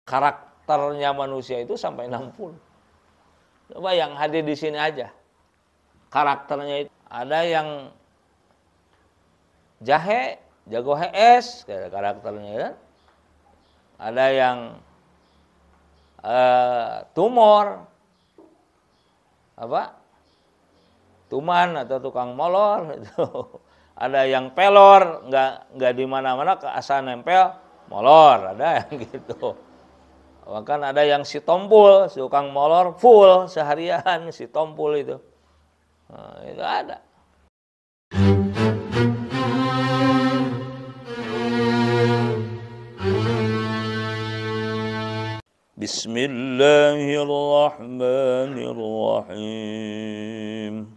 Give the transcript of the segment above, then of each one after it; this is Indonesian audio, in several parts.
karakternya manusia itu sampai 60. Coba yang hadir di sini aja. Karakternya itu ada yang jahe, jago HS, karakternya kan. Ada yang tumor, tuman atau tukang molor itu. Ada yang pelor, nggak di mana-mana asal nempel molor, ada yang gitu. Bahkan ada yang si tompul, si tukang molor full seharian si tompul itu. Nah, itu ada. Bismillahirrahmanirrahim.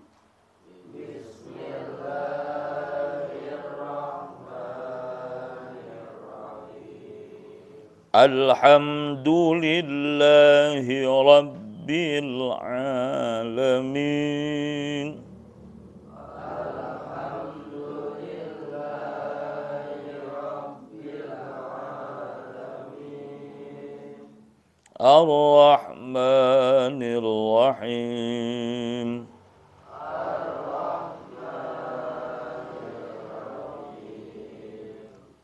Alhamdulillahi Rabbil Alamin. Ar-Rahmanir Rahim.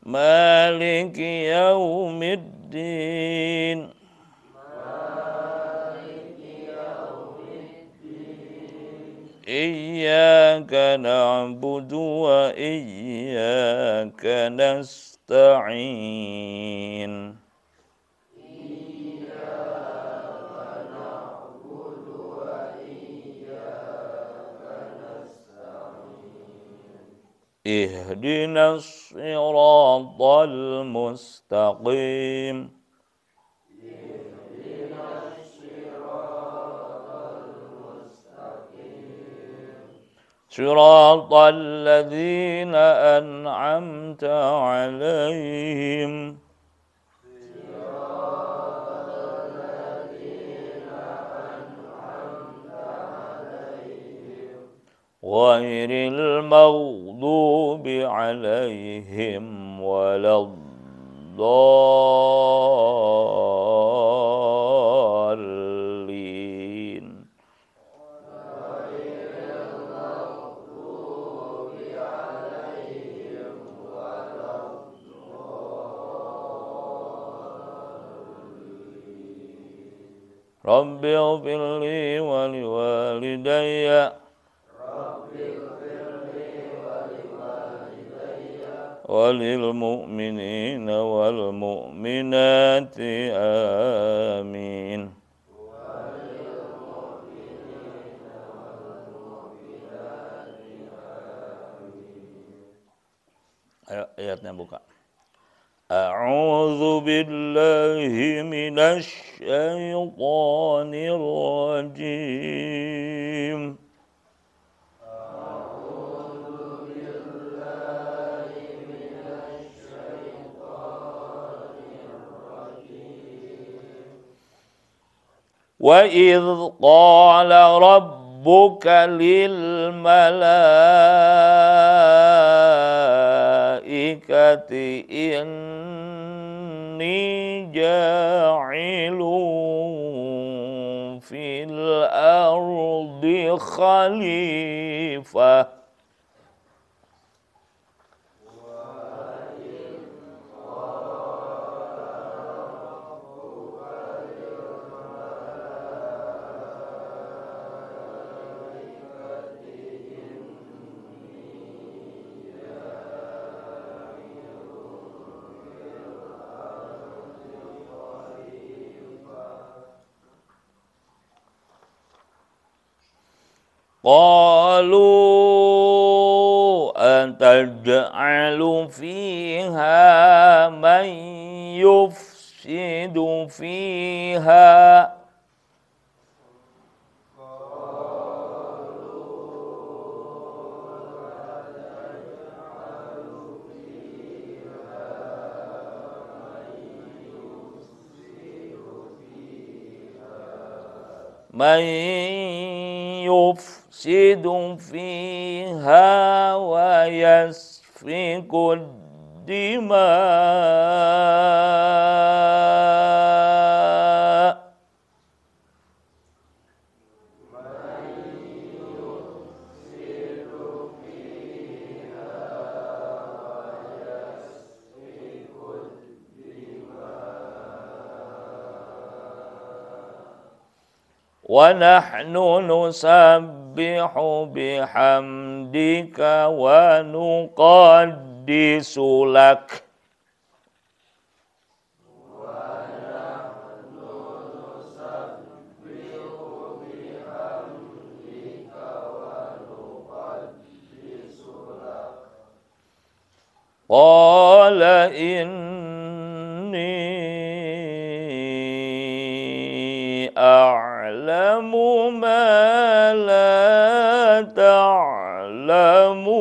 Maliki Yaumiddin. Iyyaka na'budu wa iyyaka nasta'in. Ihdinas siratal mustaqim. Siratal ladzina an'amta 'alaihim. Ghairil maghdubi 'alaihim waladdallin. Rabbi ighfirli wa liwalidayya walil mu'minina wal mu'minati amin. Ayo ayatnya buka. A'udzu billahi minasy syaithanir rajim. Wa idz qala rabbuka lil malaikati inni ja'ilun fil ardi khalifah. Qalu ataj'alu fiha man yufsidu fiha man yufsidu fiha wa yasfiku dima wa nahnu nusabbihu bihamdika wa nuqaddisu lak. Qala inni a'lamu ma la ta'lamun.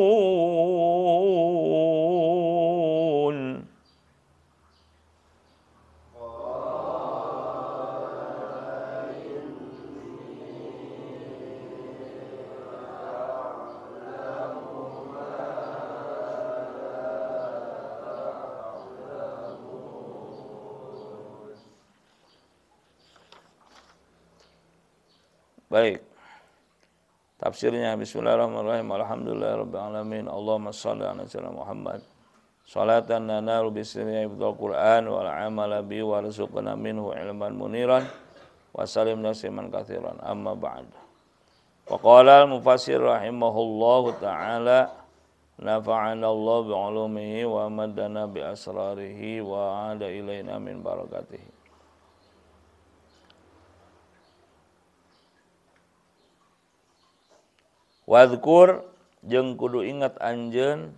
Baik. Tafsirnya bismillahirrahmanirrahim. Alhamdulillahirabbil alamin. Allahumma shalli ala sayyidina Muhammad. Salatan nanaru bisriya ibdul Qur'an wal amala bi warzuqna minhu ilman muniran wa salim nasiman katsiran. Amma ba'd. Wa qala al-mufassir rahimahullahu ta'ala nafa'ana Allah bi 'ulumihi wa madana bi asrarihi wa 'ada ilaina min barakatihi. Wadhkur jeung kudu ingat anjeun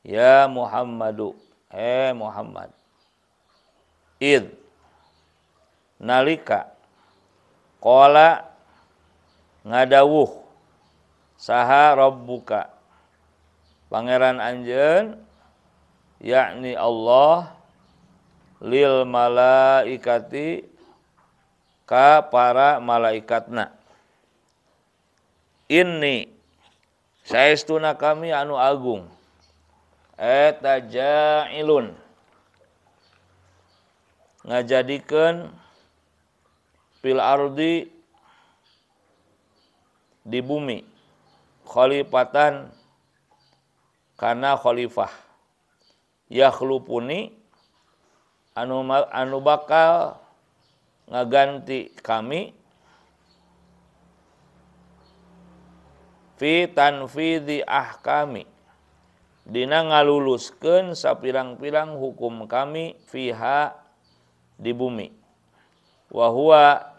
ya Muhammadu Muhammad id nalika qala ngadawuh saha rabbuka pangeran anjeun yakni Allah lil malaikati ka para malaikatna. Inni saestuna kami anu agung eta ja'ilun ngajadikeun fil ardi di bumi khalifatan kana khalifah yakhlupuni anu bakal ngaganti kami fi tanfidhi ahkami dina ngaluluskeun sapirang-pirang hukum kami fiha di bumi wa huwa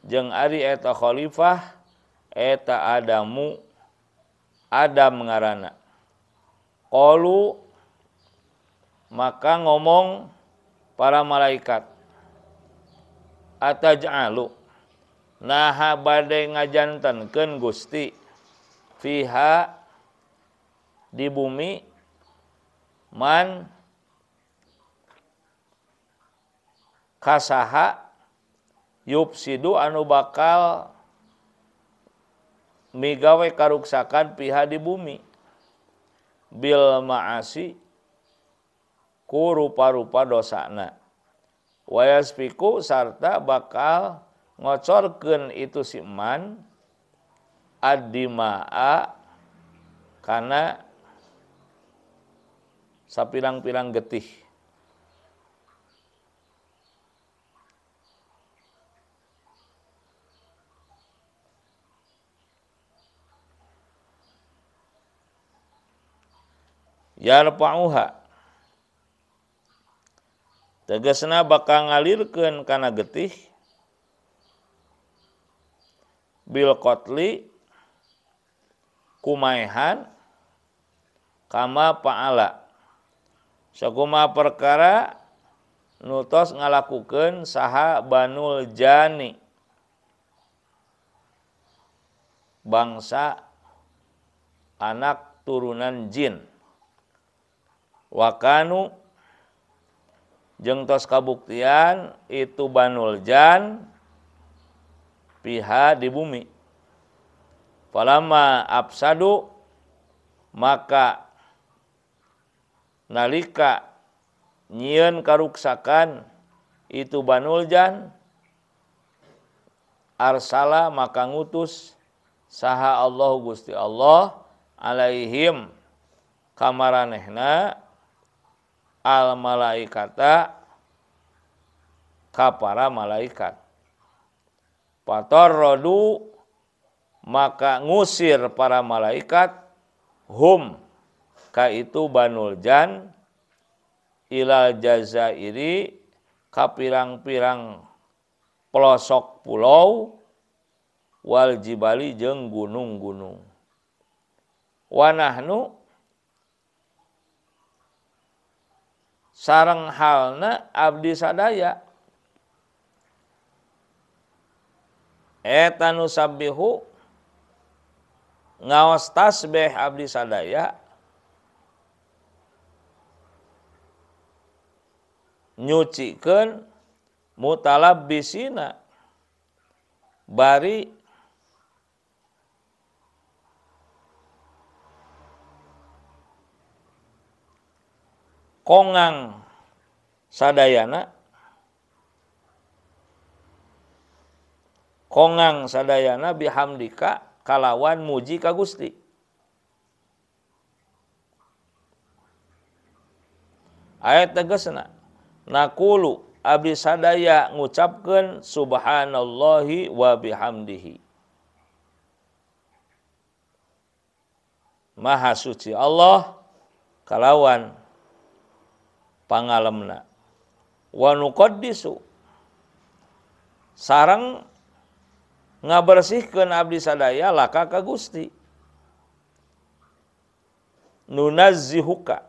jeung ari eta khalifah eta Adam ngaranna. Qalu maka ngomong para malaikat ataj'alu naha bade ngajantenkeun Gusti fiha di bumi man kasaha yupsidu anu bakal migawe karuksakan piha di bumi bil ma'asi ku rupa-rupa dosana wayaspiku sarta bakal ngocorkeun itu si man ad-dima'a kana sapirang-pirang getih. Yarfa'uha tegasna bakal ngalirkeun kana getih bil qatli kumaehan kama pa'ala sakuma perkara nutos ngalakukeun saha Banul Jani bangsa anak turunan jin wakanu jeung tos kabuktian itu Banul Jan piha di bumi. Falamma absadu maka nalika nyieun karuksakan itu Banul Jan arsala maka ngutus saha Allah Gusti Allah alaihim kamaranehna al malaikata ka para malaikat Fatarradu maka ngusir para malaikat hum ka itu Banul Jan ilal jazairi ka pirang-pirang pelosok pulau wal jibali jeung gunung-gunung. Wa nahnu sareng halna abdi sadaya eta nu sabbihu ngaos tasbih abdi sadaya nyucikeun mutalabbisina bari kongang sadayana bihamdika kalawan muji ka Gusti. Ayat tegasna naqulu abdi sadaya ngucapkeun subhanallahi wa bihamdihi. Maha suci Allah kalawan pangalemna. Wa nuqaddisu sareng ngabersihkeun abdi sadaya laka ka Gusti. Nunazzihuka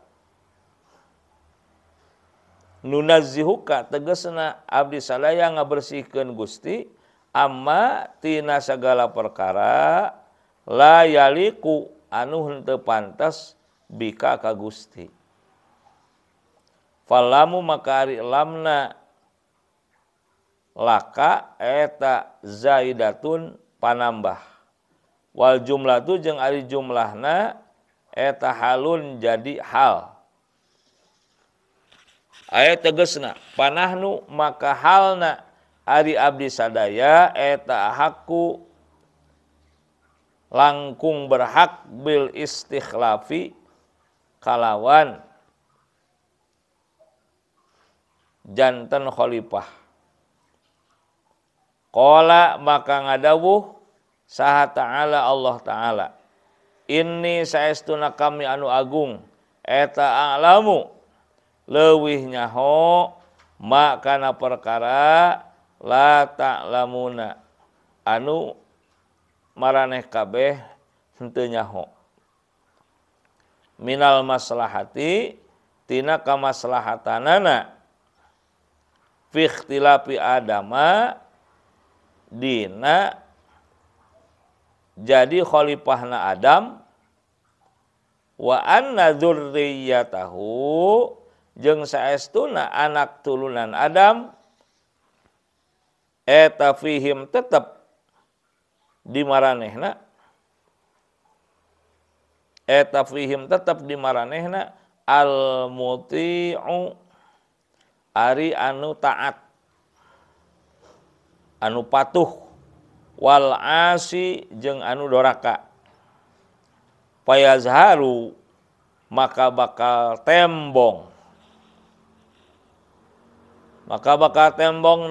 tegasna abdi sadaya ngabersihkeun Gusti amma tina sagala perkara la yaliku anu henteu pantas bika ka Gusti. Falamu maka ari lamna laka eta zaidatun panambah. Wal jumlatu jeung ari jumlahna eta halun jadi hal. Ayat tegasna panahnu maka halna ari abdi sadaya eta hakku langkung berhak bil istikhlafi kalawan janten khalifah. Qala maka ngadawuh saha ta'ala Allah ta'ala inni saestuna kami anu agung eta a'lamu leuwih nyaho ma kana perkara la ta'lamuna anu maraneh kabeh henteu nyaho minal maslahati tina kamaslahatanana fi ikhtilafi adama dina jadi khalifahna Adam wa anna dzurriyyatahu jeung saestuna anak tulunan Adam eta fihim tetep di maranehna al muti'u ari anu taat anu patuh wal asi jeung anu doraka payazharu maka bakal tembong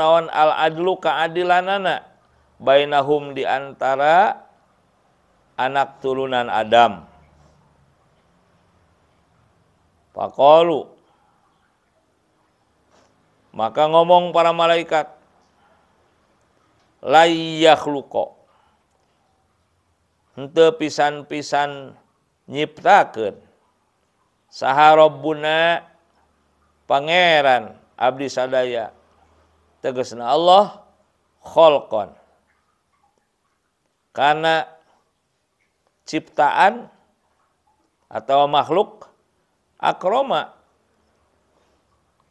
naon al adlu keadilanana bainahum di antara anak turunan Adam. Faqalu maka ngomong para malaikat la yakhluqa henteu pisan-pisan nyiptakeun saha rabbuna pangeran abdi sadaya tegasna Allah kholqon kana ciptaan atau makhluk akroma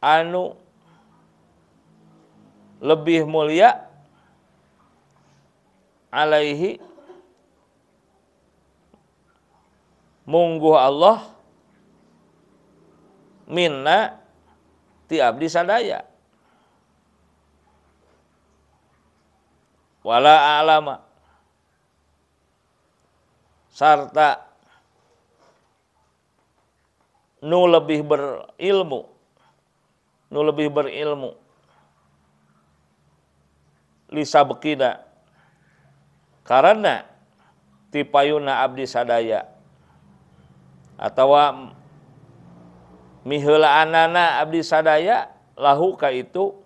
anu lebih mulia alaihi mungguh Allah minna ti abdi sadaya wala alama sarta nu lebih berilmu lisabkina Karena tipayuna abdi sadaya atawa miheulaanana abdi sadaya lahu ka itu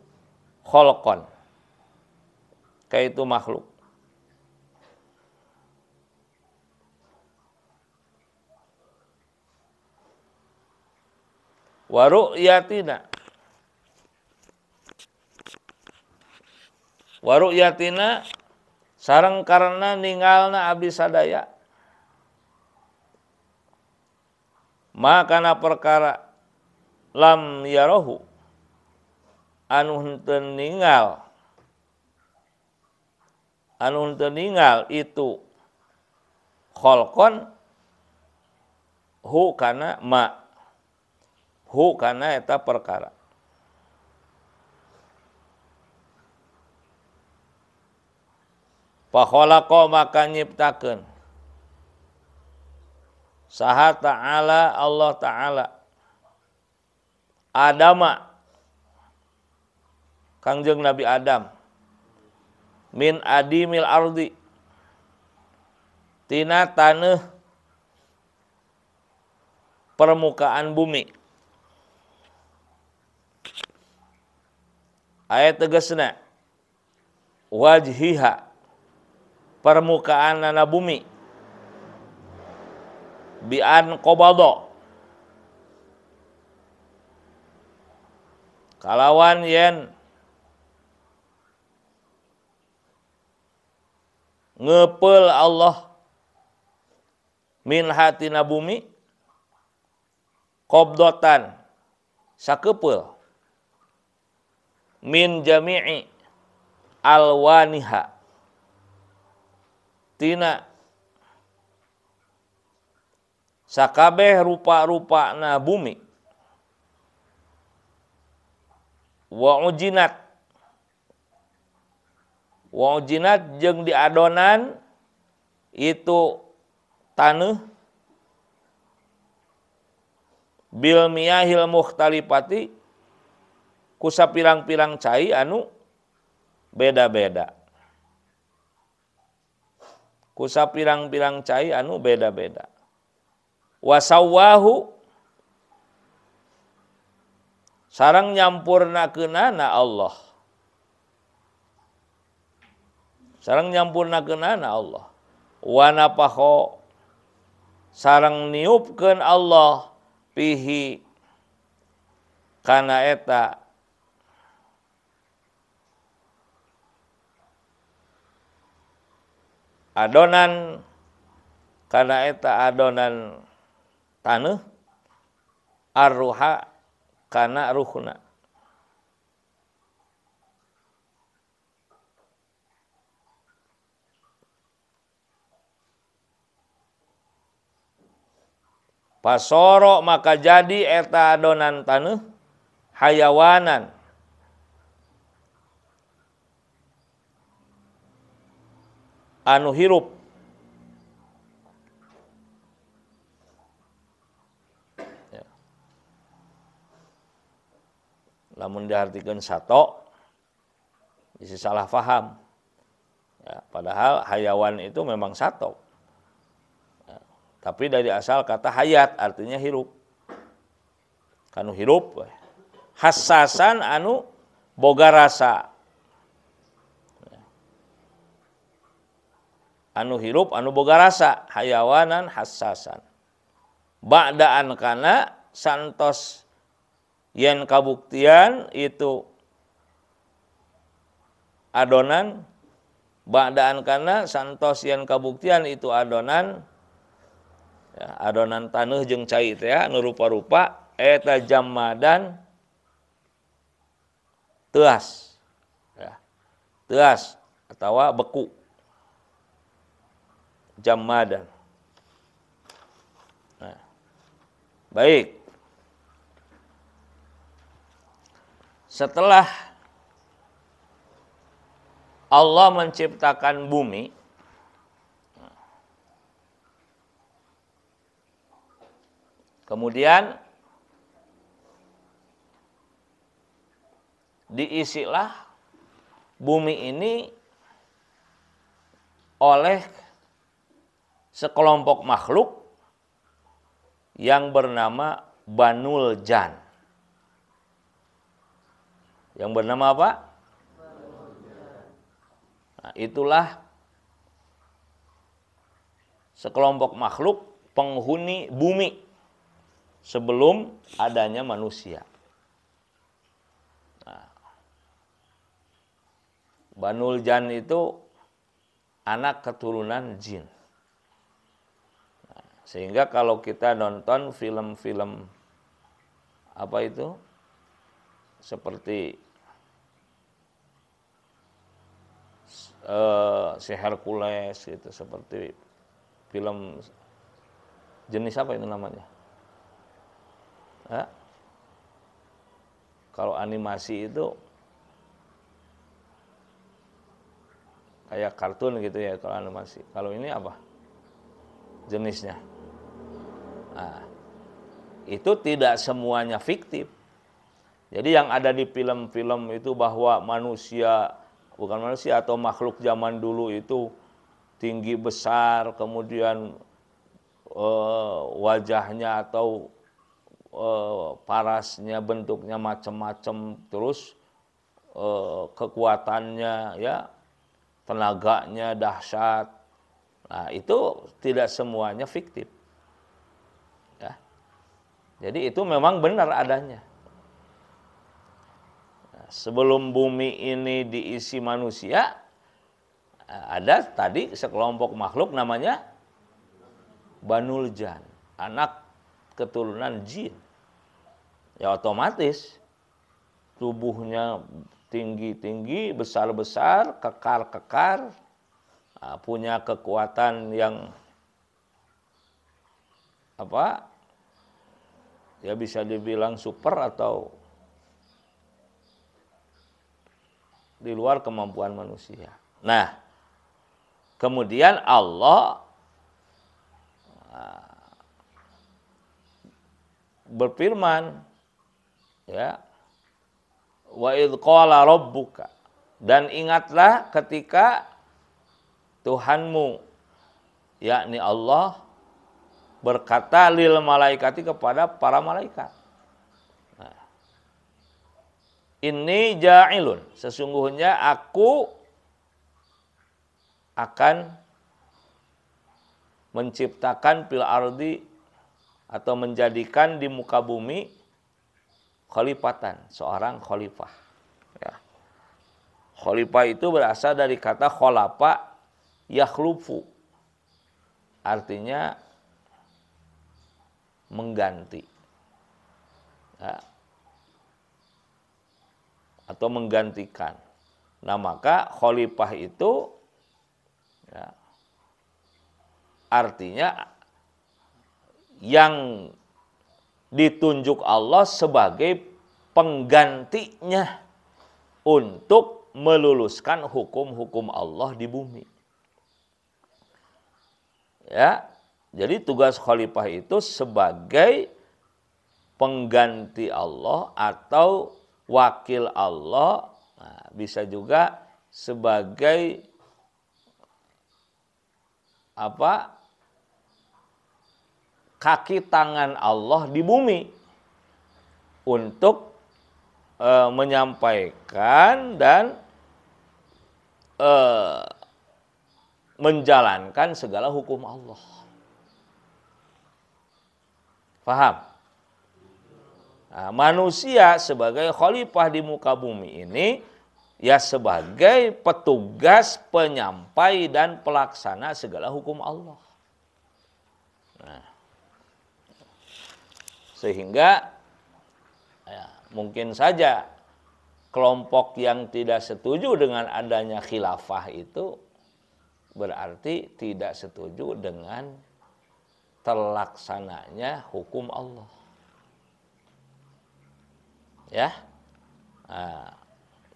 kholqon, ka itu makhluk. Wa ru'yatina sareng karena ningalna abdi sadaya makana perkara lam yarahu anu henteu ningal itu kholqon hu kana eta perkara. Fa khalaqa maka nyiptakeun saha ta'ala Allah ta'ala Adama Kangjeng Nabi Adam min adimil ardi tina taneuh permukaan bumi. Ayat tegasna wajhiha permukaan nana bumi bi'an qobado kalawan yen ngeupel Allah min hatina bumi qobdotan sakeupel min jami'i alwaniha tina sakabeh rupa-rupa na bumi wa ujinat jeung diadonan itu taneuh bil miyahil mukhtalifati ku sapirang-pirang cai anu beda-beda. Ku sapirang-pirang cai anu beda-beda. Wasawwahu sareng nyampurnakeunana Allah. Sareng nyampurnakeunana Allah. Wa nafakho sareng niupkeun Allah pihi kana eta adonan kana eta adonan taneuh arruha kana ruhna. Pasoro maka jadi eta adonan taneuh hayawanan anu hirup. Ya. Lamun diartikeun sato bisa salah paham. Ya, padahal hayawan itu memang sato. Ya, tapi dari asal kata hayat artinya hirup. Kanu hirup hassasan anu boga rasa. Anu hirup anu boga rasa hayawanan hassasan ba'daan kana santos yen kabuktian itu adonan ba'daan kana santos yen kabuktian itu adonan ya, adonan taneuh jeung cai teh anu rupa-rupa eta jammadan teuas ya, teuas atawa beku jammadan. Nah, baik. Setelah Allah menciptakan bumi, kemudian diisilah bumi ini oleh sekelompok makhluk yang bernama Banul Jan. Yang bernama apa? Nah, itulah sekelompok makhluk penghuni bumi sebelum adanya manusia. Nah, Banul Jan itu anak keturunan jin. Nah, sehingga kalau kita nonton film-film apa itu seperti si Hercules gitu, seperti film jenis apa itu namanya? Kalau animasi itu kayak kartun gitu ya kalau animasi. Kalau ini apa jenisnya? Nah, itu tidak semuanya fiktif. Jadi yang ada di film-film itu bahwa manusia, bukan manusia atau makhluk zaman dulu itu tinggi besar, kemudian wajahnya atau parasnya bentuknya macam-macam, terus kekuatannya ya, tenaganya dahsyat. Nah, itu tidak semuanya fiktif. Ya. Jadi itu memang benar adanya. Nah, sebelum bumi ini diisi manusia, ada tadi sekelompok makhluk namanya Banul Jan, anak keturunan jin. Ya otomatis tubuhnya tinggi-tinggi, besar-besar, kekar-kekar, punya kekuatan yang apa? Ya bisa dibilang super atau di luar kemampuan manusia. Nah, kemudian Allah berfirman, ya, wa idz qala rabbuka, dan ingatlah ketika Tuhanmu, yakni Allah, berkata lil malaikati, kepada para malaikat. Nah, inni ja'ilun, sesungguhnya aku akan menciptakan fil ardi, atau menjadikan di muka bumi khalifatan, seorang khalifah. Ya. Khalifah itu berasal dari kata khalafa yakhlufu, artinya mengganti, ya, atau menggantikan. Nah, maka khalifah itu ya, artinya yang ditunjuk Allah sebagai penggantinya untuk meluluskan hukum-hukum Allah di bumi. Ya, jadi tugas khalifah itu sebagai pengganti Allah atau wakil Allah, nah, bisa juga sebagai apa? Kaki tangan Allah di bumi untuk menyampaikan dan menjalankan segala hukum Allah. Paham? Nah, manusia sebagai khalifah di muka bumi ini ya sebagai petugas, penyampai dan pelaksana segala hukum Allah. Nah, sehingga ya, mungkin saja kelompok yang tidak setuju dengan adanya khilafah itu berarti tidak setuju dengan terlaksananya hukum Allah. Ya, nah,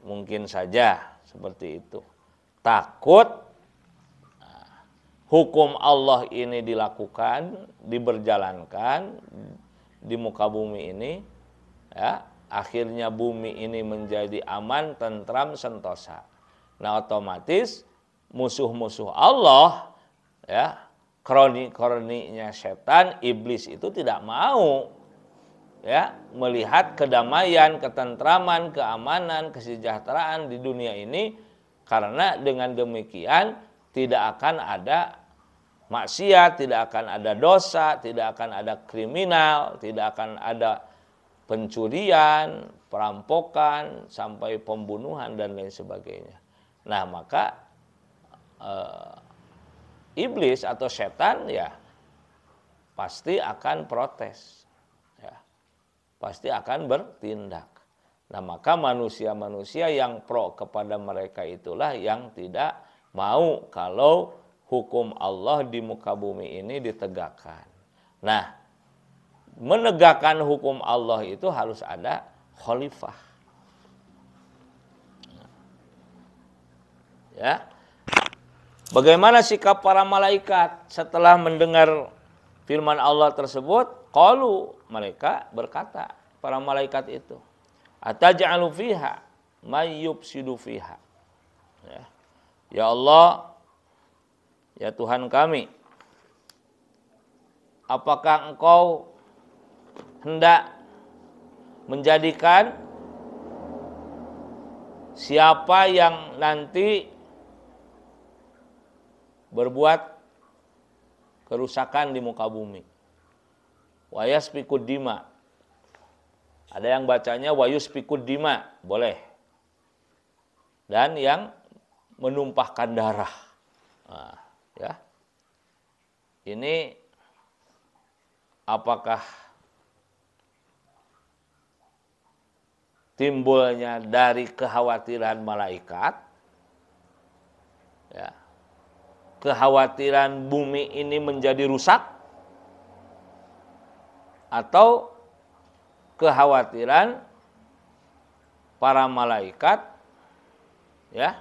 mungkin saja seperti itu. Takut hukum Allah ini dilakukan, diberjalankan di muka bumi ini, ya, akhirnya bumi ini menjadi aman, tentram, sentosa. Nah, otomatis musuh-musuh Allah, ya, kroni-kroninya setan, iblis itu tidak mau, ya, melihat kedamaian, ketentraman, keamanan, kesejahteraan di dunia ini, karena dengan demikian tidak akan ada maksiat, tidak akan ada dosa, tidak akan ada kriminal, tidak akan ada pencurian, perampokan, sampai pembunuhan dan lain sebagainya. Nah, maka iblis atau setan ya pasti akan protes, ya, pasti akan bertindak. Nah, maka manusia-manusia yang pro kepada mereka itulah yang tidak mau kalau hukum Allah di muka bumi ini ditegakkan. Nah, menegakkan hukum Allah itu harus ada khalifah. Ya. Bagaimana sikap para malaikat setelah mendengar firman Allah tersebut? Qalu, mereka berkata, para malaikat itu, ataj'alu fiha may yufsidu fiha. Ya Allah, ya Tuhan kami, apakah Engkau hendak menjadikan siapa yang nanti berbuat kerusakan di muka bumi? Wa yasfikud dima. Ada yang bacanya wa yusfikud dima, boleh. Dan yang menumpahkan darah. Nah, ya. Ini apakah timbulnya dari kekhawatiran malaikat? Ya. Kekhawatiran bumi ini menjadi rusak, atau kekhawatiran para malaikat, ya,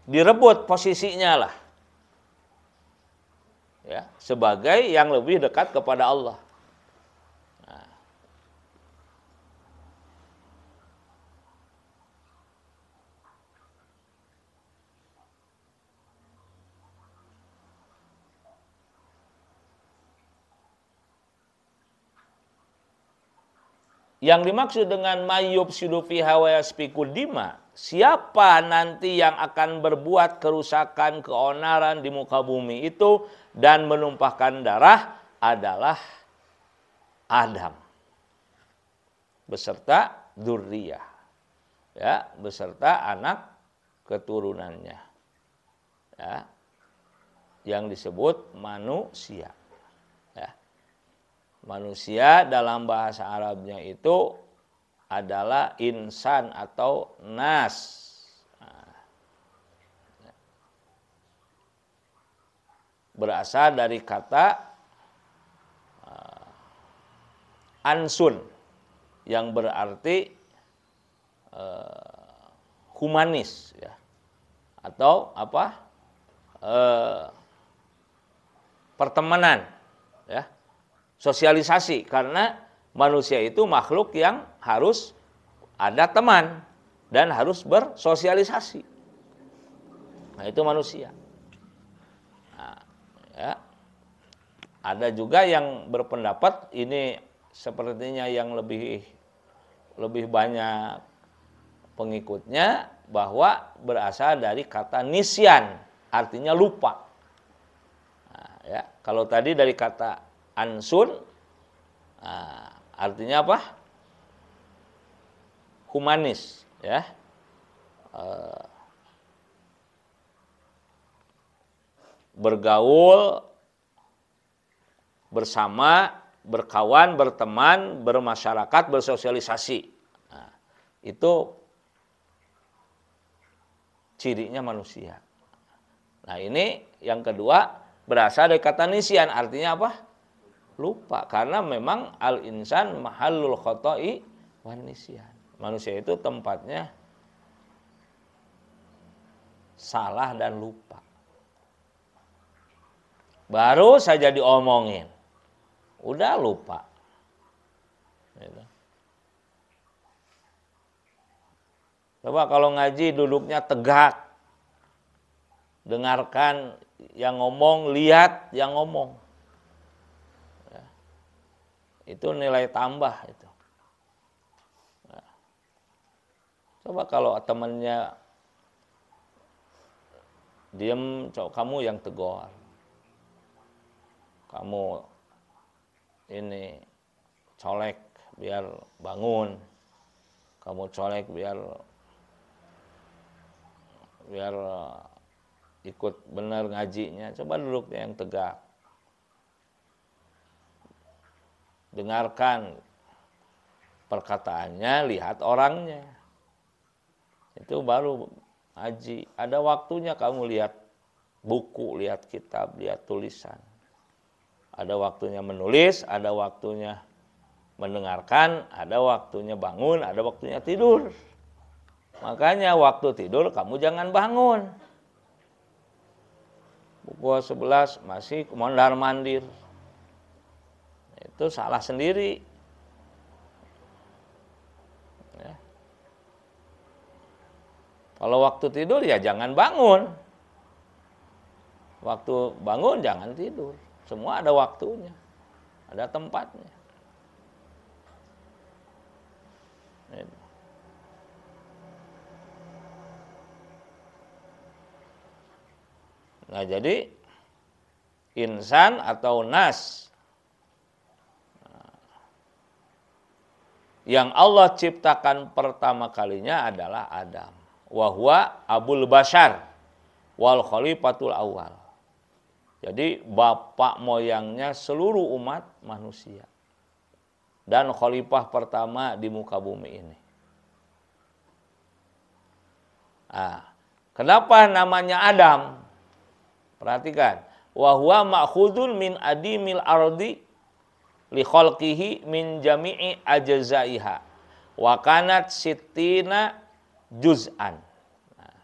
direbut posisinya lah, ya, sebagai yang lebih dekat kepada Allah. Yang dimaksud dengan mayyub sidufi hawa yaspikud dima, siapa nanti yang akan berbuat kerusakan, keonaran di muka bumi itu dan menumpahkan darah adalah Adam beserta dzurriyyah, ya, beserta anak keturunannya, ya, yang disebut manusia. Manusia dalam bahasa Arabnya itu adalah insan atau nas. Berasal dari kata ansun yang berarti humanis, ya, atau apa? Pertemanan, ya. Sosialisasi, karena manusia itu makhluk yang harus ada teman dan harus bersosialisasi. Nah, itu manusia. Nah, ya. Ada juga yang berpendapat ini sepertinya yang lebih banyak pengikutnya, bahwa berasal dari kata nisyan, artinya lupa. Nah, ya. Kalau tadi dari kata ansun, artinya apa? Humanis, ya. Bergaul bersama, berkawan, berteman, bermasyarakat, bersosialisasi. Nah, itu cirinya manusia. Nah, ini yang kedua berasal dari kata nisyan, artinya apa? Lupa, karena memang al-insan mahallul khoto'i wan nisyan. Manusia itu tempatnya salah dan lupa. Baru saja diomongin, udah lupa. Gitu. Coba kalau ngaji duduknya tegak, dengarkan yang ngomong, lihat yang ngomong. Ya. Itu nilai tambah itu. Ya. Coba kalau temannya diem, kamu yang tegur. Kamu ini colek biar bangun. Kamu colek biar ikut benar ngajinya. Coba duduknya yang tegak. Dengarkan perkataannya, lihat orangnya. Itu baru ngaji. Ada waktunya kamu lihat buku, lihat kitab, lihat tulisan. Ada waktunya menulis, ada waktunya mendengarkan, ada waktunya bangun, ada waktunya tidur. Makanya waktu tidur kamu jangan bangun. Pukul 11 masih mondar-mandir. Itu salah sendiri. Ya. Kalau waktu tidur ya jangan bangun. Waktu bangun jangan tidur. Semua ada waktunya. Ada tempatnya. Gitu. Nah, jadi insan atau nas yang Allah ciptakan pertama kalinya adalah Adam. Wa huwa abul bashar wal khalifatul awal. Jadi bapak moyangnya seluruh umat manusia. Dan khalifah pertama di muka bumi ini. Nah, kenapa namanya Adam? Perhatikan, wa huwa ma'khudun min adimil ardi li khalqihi min jami'i ajzaiha wa kanat sittina juz'an. Nah,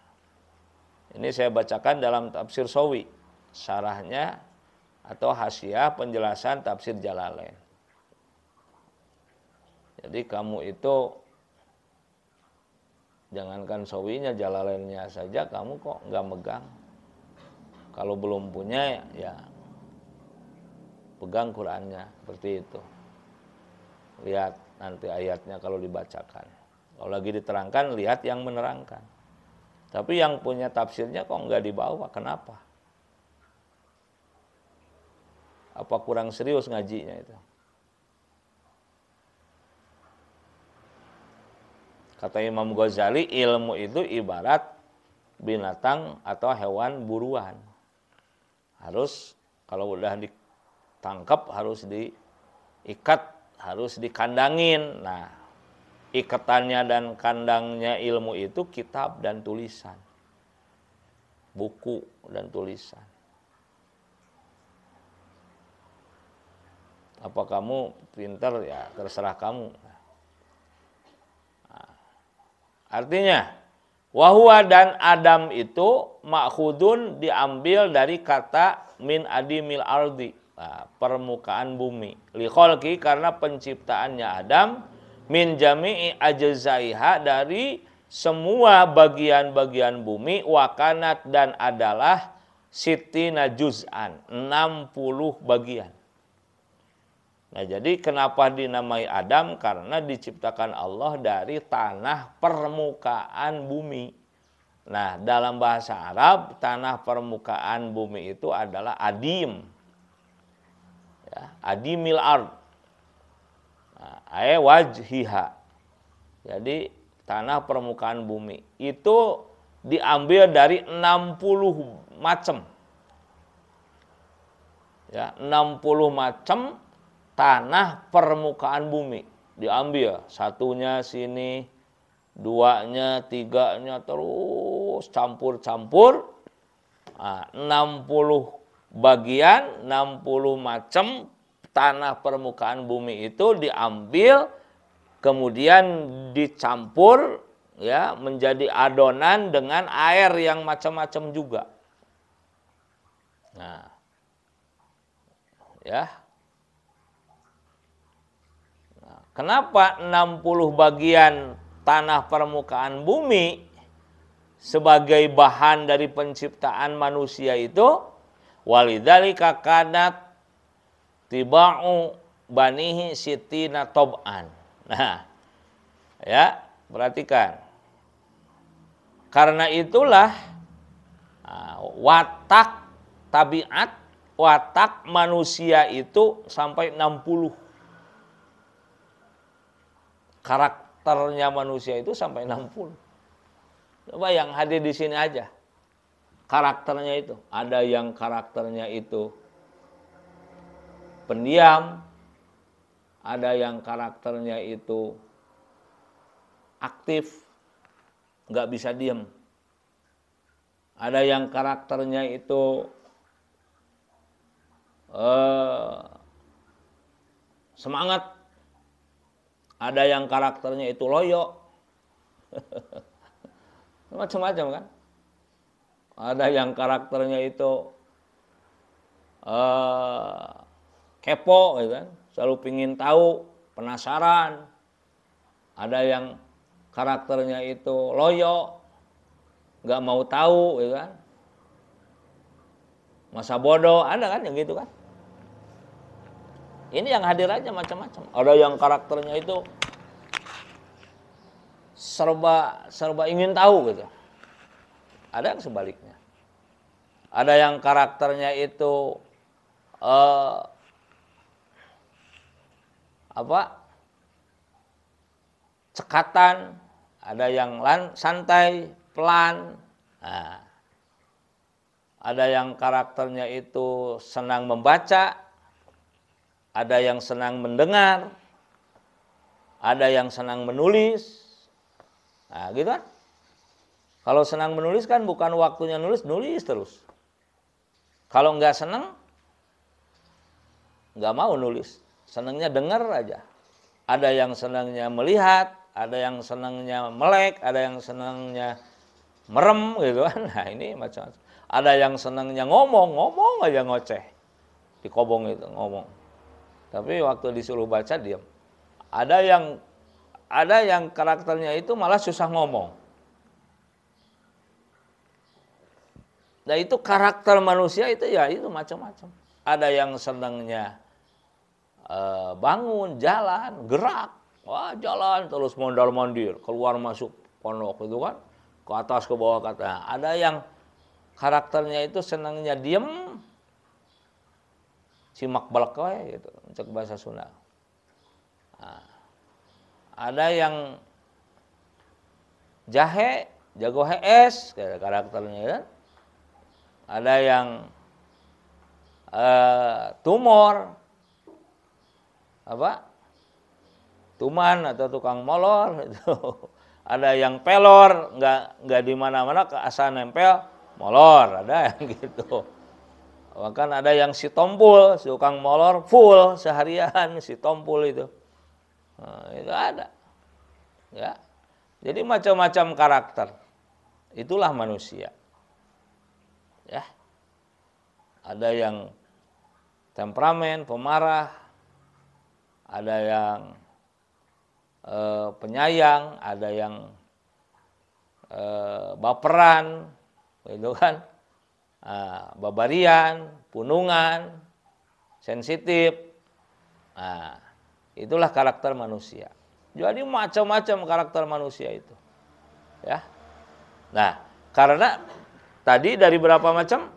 ini saya bacakan dalam tafsir Sawi, syarahnya atau hasyiah penjelasan tafsir Jalalain. Jadi kamu itu jangankan Sawinya, Jalalainnya saja kamu kok nggak megang. Kalau belum punya ya pegang Qurannya seperti itu. Lihat nanti ayatnya kalau dibacakan. Kalau lagi diterangkan lihat yang menerangkan. Tapi yang punya tafsirnya kok nggak dibawa? Kenapa? Apa kurang serius ngajinya itu? Kata Imam Ghazali, ilmu itu ibarat binatang atau hewan buruan. Harus kalau udah ditangkap harus diikat, harus dikandangin. Nah, ikatannya dan kandangnya ilmu itu kitab dan tulisan. Buku dan tulisan. Apa kamu pintar ya terserah kamu. Nah, artinya wahwa dan Adam itu ma'khudun diambil dari kata min adimil ardi, nah, permukaan bumi. Li khalqi karena penciptaannya Adam min jami'i ajzaiha dari semua bagian-bagian bumi wakanat dan adalah sittina juz'an 60 bagian. Nah, jadi kenapa dinamai Adam? Karena diciptakan Allah dari tanah permukaan bumi. Nah, dalam bahasa Arab, tanah permukaan bumi itu adalah adim. Ya, adimil ard. Nah, wajhiha. Jadi, tanah permukaan bumi. Itu diambil dari 60 macam. Ya, 60 macam tanah permukaan bumi diambil, satunya sini, duanya, tiganya, terus campur-campur. Nah, 60 bagian, 60 macam tanah permukaan bumi itu diambil, kemudian dicampur ya menjadi adonan dengan air yang macam-macam juga. Nah, ya. Kenapa 60 bagian tanah permukaan bumi sebagai bahan dari penciptaan manusia itu? Walidzalika kanat tiba'u banihi sitina tob'an. Nah, ya, perhatikan. Karena itulah watak tabiat, watak manusia itu sampai 60. Karakternya manusia itu sampai 60. Coba yang hadir di sini aja. Karakternya itu. Ada yang karakternya itu pendiam, ada yang karakternya itu aktif, nggak bisa diem. Ada yang karakternya itu semangat, ada yang karakternya itu loyo, macam-macam kan. Ada yang karakternya itu kepo, gitu kan, selalu pingin tahu, penasaran. Ada yang karakternya itu loyo, nggak mau tahu, gitu kan, masa bodoh, ada kan yang gitu kan. Ini yang hadir aja macam-macam. Ada yang karakternya itu serba ingin tahu gitu. Ada yang sebaliknya. Ada yang karakternya itu cekatan, ada yang santai, pelan. Nah, ada yang karakternya itu senang membaca, ada yang senang mendengar, ada yang senang menulis. Nah, gitu kan? Kalau senang menulis kan bukan waktunya nulis, nulis terus. Kalau nggak senang, nggak mau nulis. Senangnya dengar aja. Ada yang senangnya melihat, ada yang senangnya melek, ada yang senangnya merem gitu kan. Nah, ini macam-macam. Ada yang senangnya ngomong aja ngoceh. Dikobong itu ngomong. Tapi waktu disuruh baca diam. Ada yang karakternya itu malah susah ngomong. Nah, itu karakter manusia itu ya itu macam-macam. Ada yang senangnya bangun, jalan, gerak. Wah, jalan terus mondar-mandir, keluar masuk pondok itu kan. Ke atas ke bawah kata. Ada yang karakternya itu senangnya diem, simak balak we gitu, cek bahasa Sunda. Nah, ada yang jahe, jago HS karakternya kan. Ada yang tumor, tuman atau tukang molor itu. Ada yang pelor, nggak di mana-mana asal nempel molor, ada yang gitu. Bahkan ada yang si tompul, si tukang molor full seharian si tompul itu. Nah, itu ada. Ya. Jadi macam-macam karakter. Itulah manusia. Ya. Ada yang temperamen, pemarah, ada yang penyayang, ada yang baperan, gitu kan, babarian, punungan, sensitif. Nah, itulah karakter manusia. Jadi macam-macam karakter manusia itu, ya. Nah, karena tadi dari berapa macam?